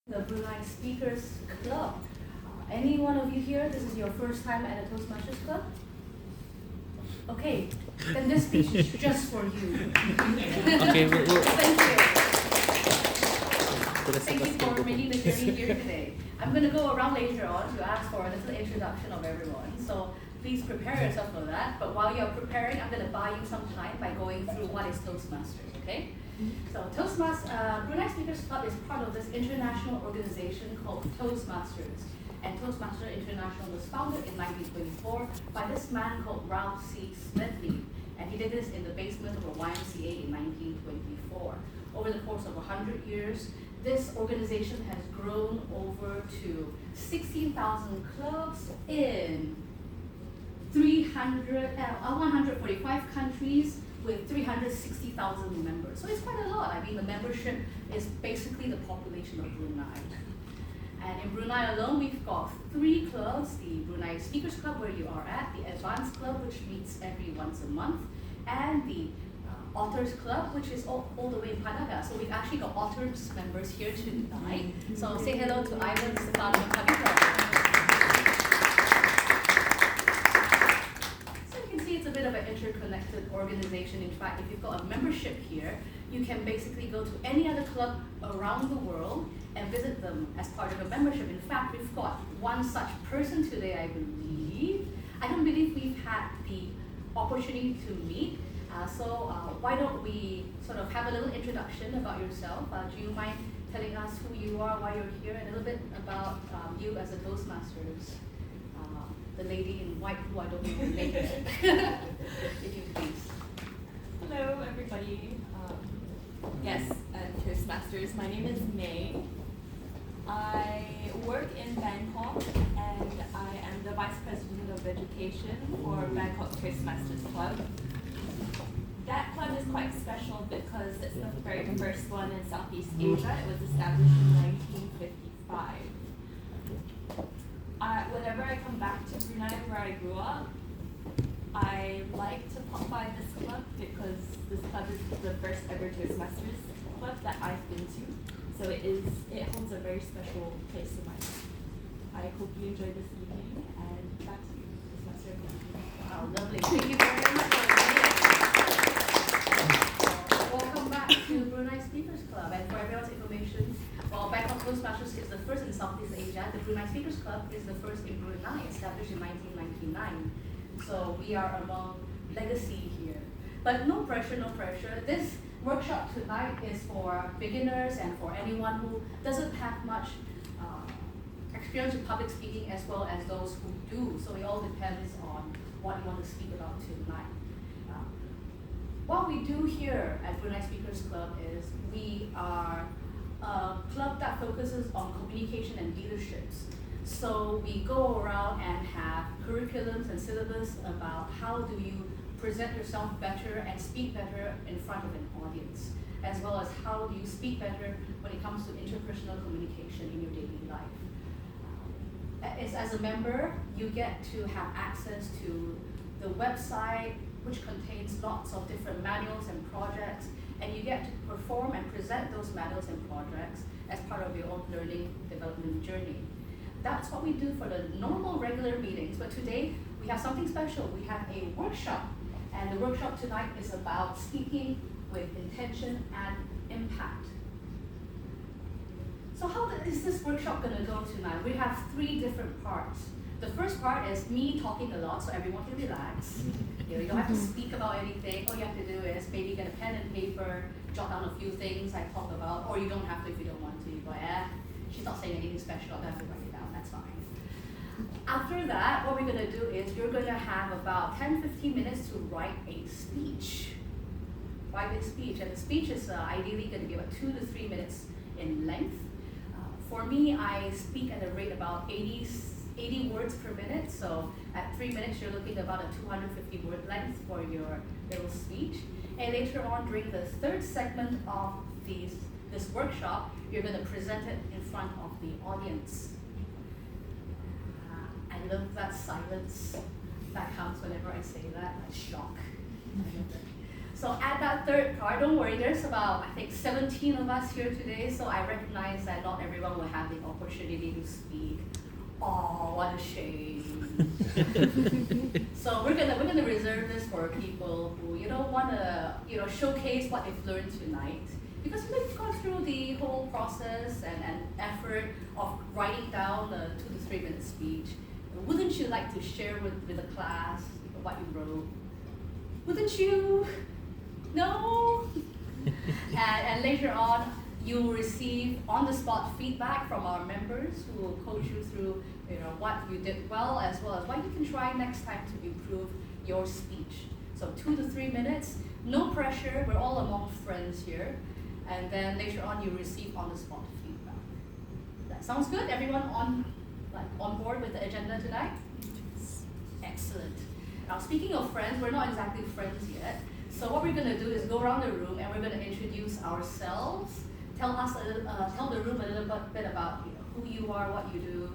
The Brunei Speakers Club. Any one of you here, this is your first time at a Toastmasters Club? Okay, then this speech is just for you. Okay, Thank you. Thank you for making the journey here today. I'm going to go around later on to ask for a little introduction of everyone. So please prepare yourself for that. But while you're preparing, I'm going to buy you some time by going through what is Toastmasters, okay? So Brunei Speakers Club is part of this international organization called Toastmasters. And Toastmaster International was founded in 1924 by this man called Ralph C. Smedley. And he did this in the basement of a YMCA in 1924. Over the course of 100 years, this organization has grown over to 16,000 clubs in 145 countries with 360,000 members. So it's quite a lot. I mean, the membership is basically the population of Brunei. And in Brunei alone, we've got 3 clubs: the Brunei Speakers Club, where you are at, the Advanced Club, which meets every once a month, and the Otters Club, which is all the way in Panaga. So we've actually got Otters members here tonight. So say hello to Ivan, Stefan, and Kavita. It's a bit of an interconnected organization. In fact, if you've got a membership here, you can basically go to any other club around the world and visit them as part of a membership. In fact, we've got one such person today, I believe. I don't believe we've had the opportunity to meet. So why don't we sort of have a little introduction about yourself? Do you mind telling us who you are, why you're here, and a little bit about you as a Toastmasters? The lady in white who I don't know her name. If you please. Hello, everybody. Yes, Toastmasters. My name is May. I work in Bangkok, and I am the Vice President of Education for Bangkok Toastmasters Club. That club is quite special because it's the very first one in Southeast Asia. It was established in 1955. Whenever I come back to Brunei, where I grew up, I like to pop by this club because this club is the first ever Toastmasters club that I've been to. So it holds a very special place in my life. I hope you enjoy this evening, and back to you, Toastmaster. Wow, lovely. Thank you very much. Welcome back to Brunei Speakers Club. And for everyone's information, while Bangkok Toastmasters is the first in Southeast Asia, the Brunei Speakers Club is the first in Brunei, established in 1999. So we are among legacy here. But no pressure, no pressure. This workshop tonight is for beginners and for anyone who doesn't have much experience with public speaking, as well as those who do. So it all depends on what you want to speak about tonight. What we do here at Brunei Speakers Club is we are a club that focuses on communication and leaderships. So we go around and have curriculums and syllabus about how do you present yourself better and speak better in front of an audience, as well as how do you speak better when it comes to interpersonal communication in your daily life. As a member, you get to have access to the website, which contains lots of different manuals and projects, and you get to perform and present those manuals and projects as part of your own learning development journey. That's what we do for the normal regular meetings, but today we have something special. We have a workshop, and the workshop tonight is about speaking with intention and impact. So how is this workshop going to go tonight? We have 3 different parts. The first part is me talking a lot, so everyone can relax. You don't have to speak about anything. All you have to do is maybe get a pen and paper, jot down a few things I talk about, or you don't have to if you don't want to. But she's not saying anything special, I don't have to write it down, that's fine. After that, what we're going to do is you're going to have about 10-15 minutes to write a speech. And the speech is ideally going to be about 2 to 3 minutes in length. For me, I speak at a rate about 80 words per minute, so at 3 minutes you're looking at about a 250 word length for your little speech. And later on, during the 3rd segment of this workshop, you're going to present it in front of the audience. I love that silence that comes whenever I say that shock. So at that third card, don't worry, there's about, I think, 17 of us here today, so I recognize that not everyone will have the opportunity to speak. Oh, what a shame. So we're gonna reserve this for people who wanna showcase what they've learned tonight, because we've gone through the whole process and effort of writing down a 2 to 3 minute speech. Wouldn't you like to share with the class what you wrote? Wouldn't you? No? And later on, you will receive on-the-spot feedback from our members who will coach you through what you did well as what you can try next time to improve your speech. So 2 to 3 minutes, no pressure, we're all among friends here. And then later on, you receive on-the-spot feedback. That sounds good? Everyone on board with the agenda tonight? Excellent. Now, speaking of friends, we're not exactly friends yet. So what we're going to do is go around the room and we're going to introduce ourselves. Tell the room a little bit about who you are, what you do,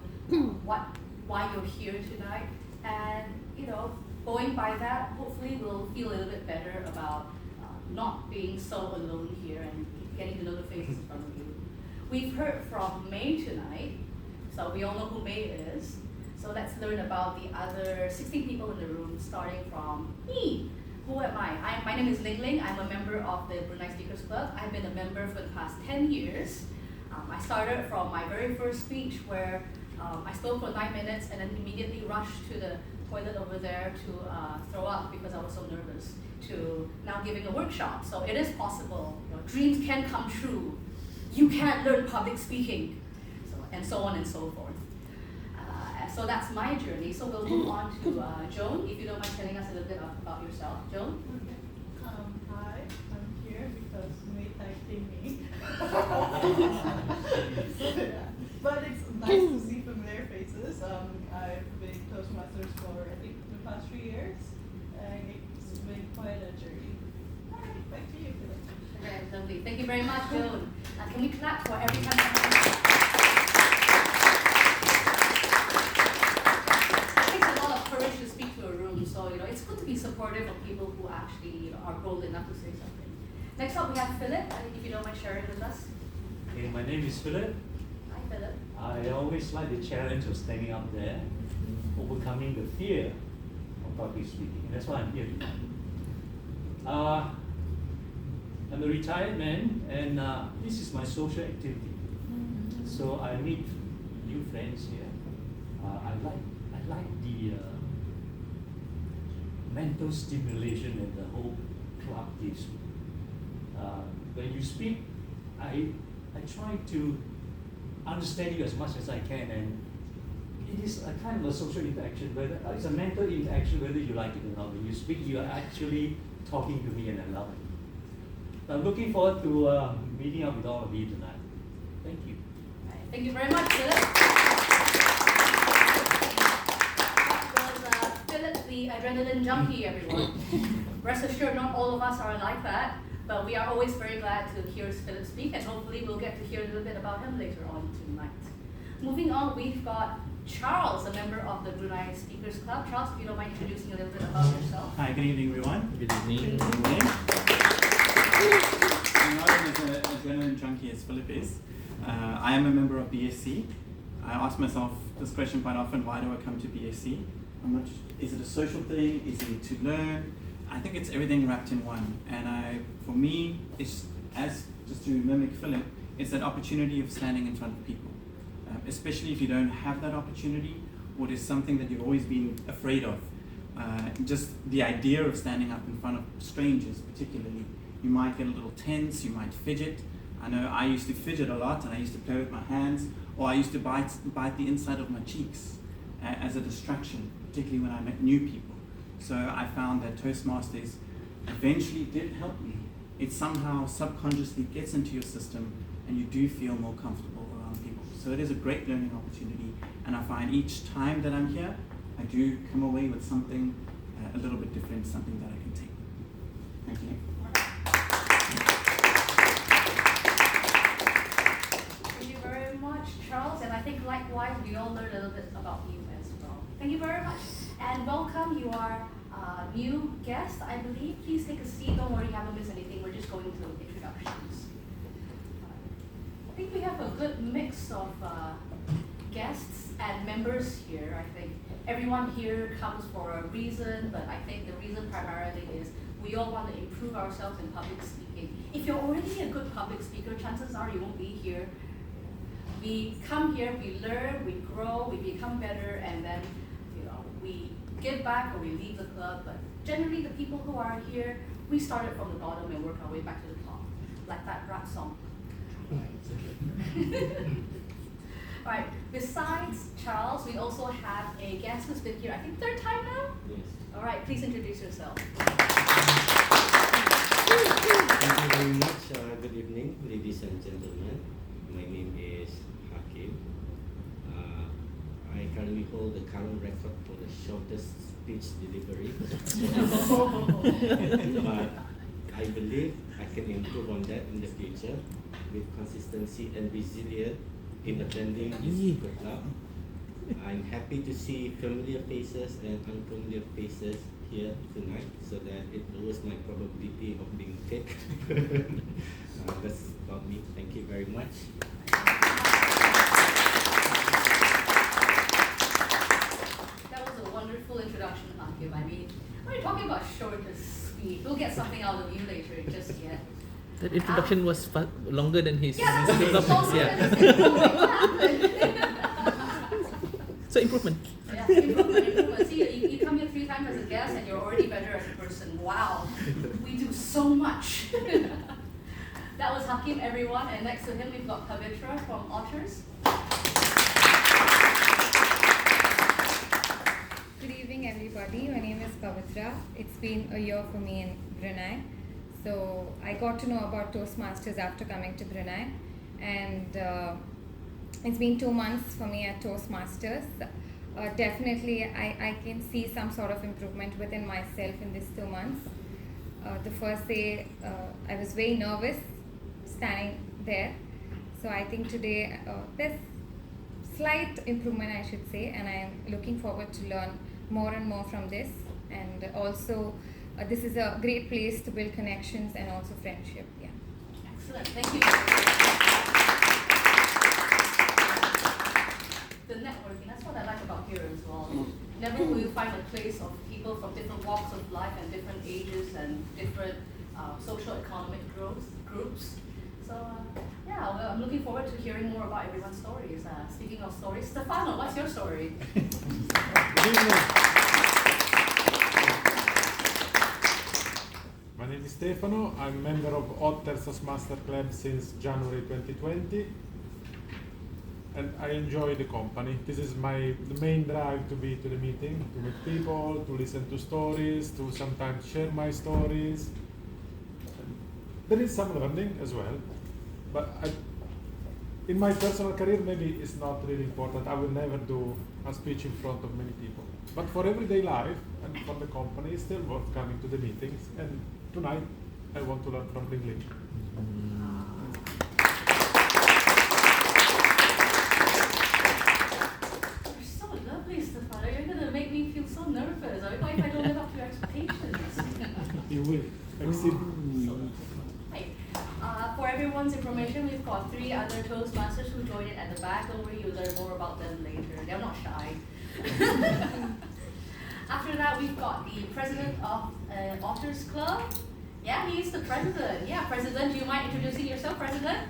why you're here tonight, and going by that, hopefully we'll feel a little bit better about not being so alone here and getting to know the faces in front of you. We've heard from May tonight, so we all know who May is. So let's learn about the other 16 people in the room, starting from me. Who am I? My name is Ling Ling. I'm a member of the Brunei Speakers Club. I've been a member for the past 10 years. I started from my very first speech where I spoke for 9 minutes and then immediately rushed to the toilet over there to throw up because I was so nervous, to now giving a workshop. So it is possible. Dreams can come true. You can learn public speaking, and so on and so forth. So that's my journey. So we'll move on to Joan, if you don't mind telling us a little bit about yourself. Joan? Okay. Hi, I'm here because May typing me. So, yeah. But it's nice to see familiar faces. I've been Toastmasters for I think the past 3 years, and it's been quite a journey. Alright, back to you, Philip. Okay, lovely. Thank you very much, Joan. Can we clap for every time? Courage to speak to a room, so it's good to be supportive of people who actually are bold enough to say something. Next up, we have Philip. If you don't mind sharing with us. Okay, my name is Philip. Hi, Philip. I always like the challenge of standing up there, overcoming the fear of public speaking. That's why I'm here tonight. I'm a retired man, and this is my social activity. So I meet new friends here. I like the mental stimulation that the whole club gives me. When you speak, I try to understand you as much as I can, and it is a kind of a social interaction, whether it's a mental interaction, whether you like it or not. When you speak, you are actually talking to me, and I love it. I'm looking forward to meeting up with all of you tonight. Thank you. Thank you very much, Philip. Philip, the adrenaline junkie, everyone. Rest assured, not all of us are like that, but we are always very glad to hear Philip speak, and hopefully we'll get to hear a little bit about him later on tonight. Moving on, we've got Charles, a member of the Brunei Speakers Club. Charles, if you don't mind introducing a little bit about yourself. Hi, good evening, everyone. Good evening. Good evening. I'm not as an adrenaline junkie as Philip is. I am a member of BSC. I ask myself this question quite often: why do I come to BSC? Is it a social thing? Is it to learn? I think it's everything wrapped in one. And for me, it's just to mimic Philip, it's that opportunity of standing in front of people. Especially if you don't have that opportunity, or there's something that you've always been afraid of. Just the idea of standing up in front of strangers, particularly, you might get a little tense, you might fidget. I know I used to fidget a lot, and I used to play with my hands, or I used to bite the inside of my cheeks as a distraction, particularly when I met new people. So I found that Toastmasters eventually did help me. It somehow subconsciously gets into your system, and you do feel more comfortable around people. So it is a great learning opportunity, and I find each time that I'm here, I do come away with something a little bit different, something that I can take. Thank you. Thank you very much, Charles, and I think likewise we all learned a little bit about you as well. Thank you very much, and welcome. You are new guest, I believe. Please take a seat. Don't worry, you haven't missed anything. We're just going through introductions. I think we have a good mix of guests and members here. I think everyone here comes for a reason, but I think the reason primarily is we all want to improve ourselves in public speaking. If you're already a good public speaker, chances are you won't be here. We come here, we learn, we grow, we become better, and then we give back or we leave the club. But generally, the people who are here, we started from the bottom and work our way back to the top, like that rap song. All right. Besides Charles, we also have a guest who's been here, I think, third time now? Yes. All right, please introduce yourself. Thank you very much. Good evening, ladies and gentlemen. My name is Hakim. I currently hold the current record for the shortest speech delivery. But I believe I can improve on that in the future with consistency and resilience in attending this super club. I'm happy to see familiar faces and unfamiliar faces here tonight, so that it lowers my probability of being picked. That's about me. Thank you very much. That was a wonderful introduction, Hakim. I mean, when you're talking about short and sweet, we'll get something out of you later, just yet. That introduction was longer than his Yeah, his that's topics, So improvement. Yeah, improvement. See, you come here 3 times as a guest and you're already better as a person. Wow, we do so much. That was Hakim, everyone, and next to him we've got Pavitra from Otters. Good evening, everybody. My name is Pavitra. It's been a year for me in Brunei. So I got to know about Toastmasters after coming to Brunei, and it's been 2 months for me at Toastmasters. Definitely, I can see some sort of improvement within myself in these 2 months. The first day, I was very nervous standing there. So I think today there's slight improvement, I should say, and I am looking forward to learn more and more from this. And also, this is a great place to build connections and also friendship. Yeah. Excellent, thank you. The networking, that's what I like about here as well. Never will you find a place of people from different walks of life and different ages and different social economic groups. So yeah, well, I'm looking forward to hearing more about everyone's stories. Speaking of stories, Stefano, what's your story? Good evening. My name is Stefano. I'm a member of Otters Toastmaster Club since January 2020, and I enjoy the company. This is the main drive to be to the meeting, to meet people, to listen to stories, to sometimes share my stories. There is some learning as well, but in my personal career maybe it's not really important. I will never do a speech in front of many people. But for everyday life and for the company, it's still worth coming to the meetings. And tonight, I want to learn from English. You're so lovely, Stefano. You're going to make me feel so nervous. What if I don't live up to your expectations? You will exceed. Right. For everyone's information, we've got 3 other Toastmasters who joined in at the back. Don't worry, you'll learn more about them later. They're not shy. After that, we've got the president of Otters Club. Yeah, he's the president. Yeah, President, do you mind introducing yourself, President?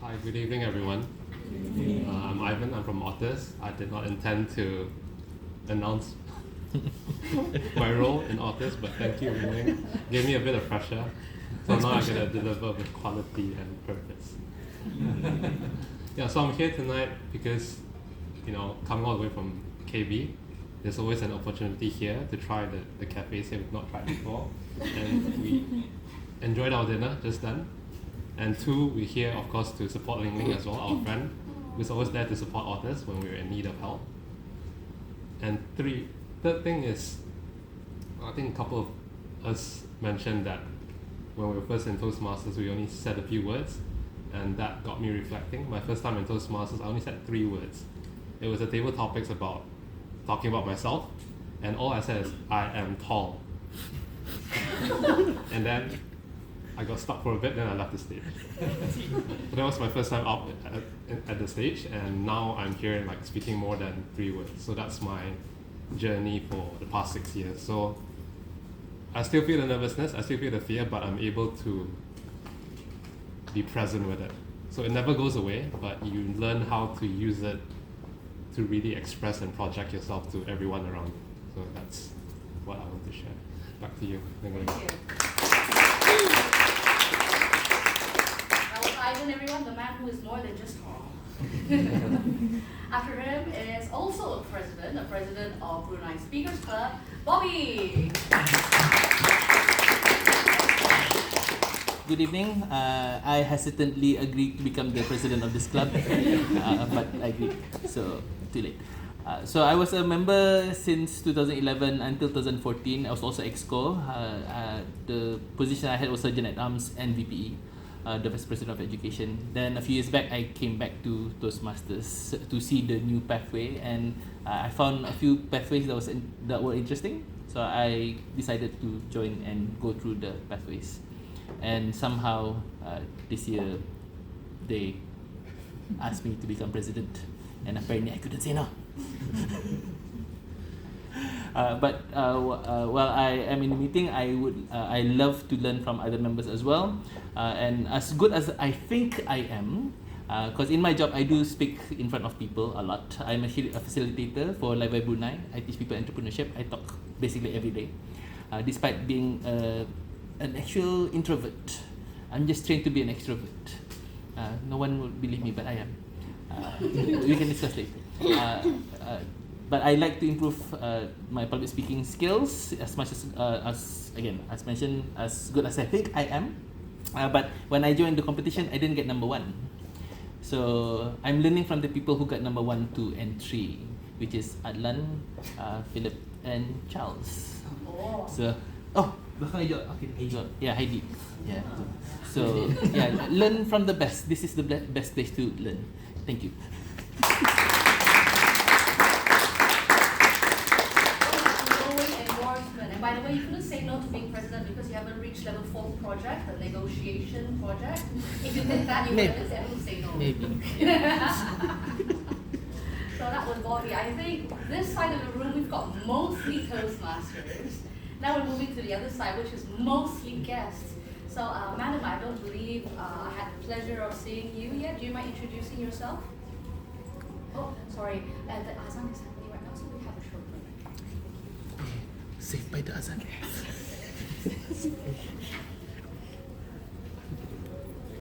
Hi, good evening, everyone. I'm Ivan. I'm from Otters. I did not intend to announce my role in Otters, but thank you, anyway. Gave me a bit of pressure. So now I'm going to deliver with quality and purpose. Yeah, so I'm here tonight because, coming all the way from KB, there's always an opportunity here to try the cafes here we've not tried before. And we enjoyed our dinner just done. And 2, we're here, of course, to support Ling Ling as well, our friend, who's always there to support Otters when we're in need of help. And third thing is, I think a couple of us mentioned that when we were first in Toastmasters, we only said a few words, and that got me reflecting. My first time in Toastmasters, I only said 3 words. It was a table topics about talking about myself, and all I said is I am tall. And then I got stuck for a bit, then I left the stage. But that was my first time up at the stage, and now I'm here and like speaking more than 3 words. So that's my journey for the past 6 years. So I still feel the nervousness, I still feel the fear, but I'm able to be present with it. So it never goes away, but you learn how to use it to really express and project yourself to everyone around you. So that's what I want to share. Back to you. Thank you. That was Ivan, everyone, the man who is more than just tall. After him is also a president of Brunei Speakers Club, Bobby. Good evening. I hesitantly agreed to become the president of this club, but I agreed, so too late. So I was a member since 2011 until 2014. I was also EXCO. The position I had was Surgeon at Arms and VPE, the Vice President of Education. Then a few years back, I came back to Toastmasters to see the new pathway, and I found a few pathways that were interesting. So I decided to join and go through the pathways. And somehow this year they asked me to become president, and apparently I couldn't say no. But while I am in the meeting, I love to learn from other members as well. And as good as I think I am, because in my job I do speak in front of people a lot. I'm actually a facilitator for Live by Brunei. I teach people entrepreneurship. I talk basically every day, despite being an actual introvert. I'm just trained to be an extrovert. No one would believe me, but I am. We can discuss later. But I like to improve my public speaking skills as much as mentioned, as good as I think I am. But when I joined the competition, I didn't get number 1. So I'm learning from the people who got number 1, 2, and 3, which is Adlan, Philip, and Charles. Oh. So, belakang hijau. Okay, hijau. Yeah, Heidi. Yeah. So, yeah, learn from the best. This is the best place to learn. Thank you. And by the way, you couldn't say no to being president because you haven't reached level 4 project, the negotiation project. If you did that, you would have said, say no. Maybe. So that was Bobby. I think this side of the room, we've got mostly Toastmasters. Now we're moving to the other side, which is mostly guests. So, madam, I don't believe I had the pleasure of seeing you yet. Do you mind introducing yourself? Oh, sorry. The Azan is happening right now, so we have a short break. Saved by the Azan.